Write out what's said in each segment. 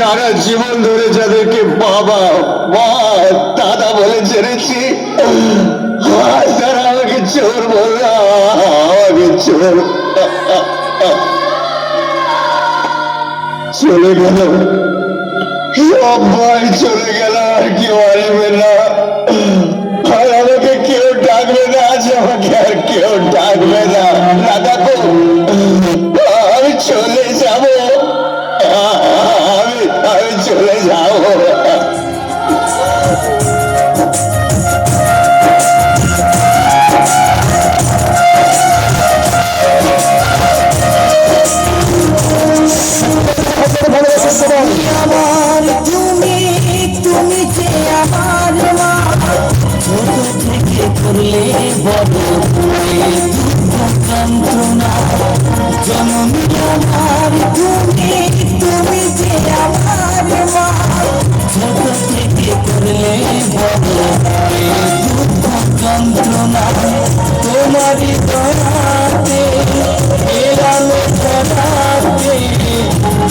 সারা জীবন ধরে যাদেরকে বাবা মা দাদা বলে জেনেছি, তারা আমাকে চোর বলল, আমাকে চোর। চলে গেল, সবাই চলে গেল, আর কেউ আসবে না, আর আমাকে কেউ ডাকবে না, আজ আমাকে আর কেউ ডাকবে না। রাধাকো, আমি চলে যাব, আমি চলে যাব। আমার তুমি তুমি যে আমার মা, ছোট থেকে করলে বড় করে দুঃখ যন্ত্রণা। জননী আমার তুমি তুমি যে আমার মা, ছোট থেকে করলে বড় করে দুঃখ যন্ত্রণা। তোমারই দয়াতে এরালো ধরাতে,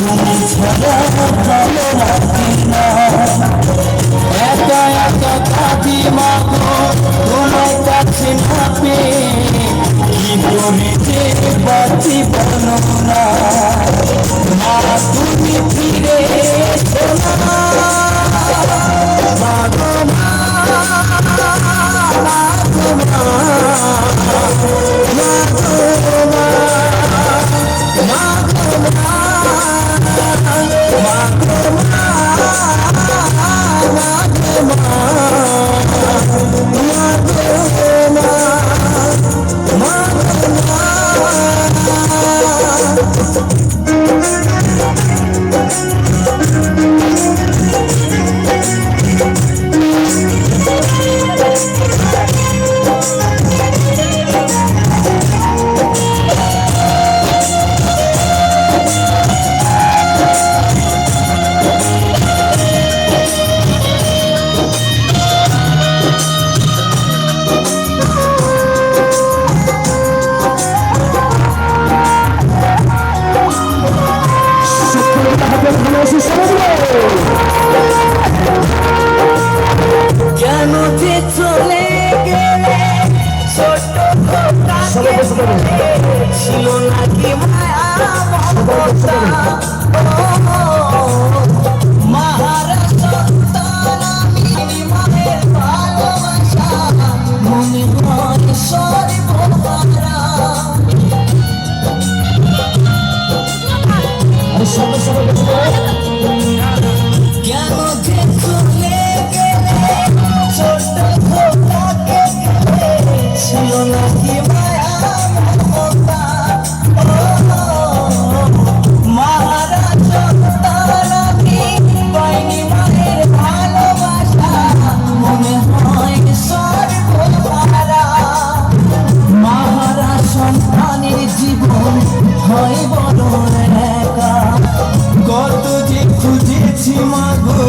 তুমি ছাড়া ভালো লাগে না। একা একা কাঁদি মাগো তোমার কাছে না পেয়ে, কি করে যে বাঁচি বলো না। মা তুমি ফিরে এসো না, মাগো মা, মাগো মা, মাগো মা, মাগো মা, কেন যে চলে গেলে ছোট ছিল নাকি মায়া মমতা। মাহারা সন্তান আমি, মায়ের ভালোবাসা মনে হয় সর্বহারা। কেন যে চলে গেলে ছোট খোকাকে গেলে, ছিল নাকি মায়া মমতা। মাহারা সন্তান আমি, পাইনি মায়ের ভালোবাসা মনে হয় সর্বহারা। মাহারা সন্তানের জীবন হয় বড় একা, কত যে খুঁজেছি মাগো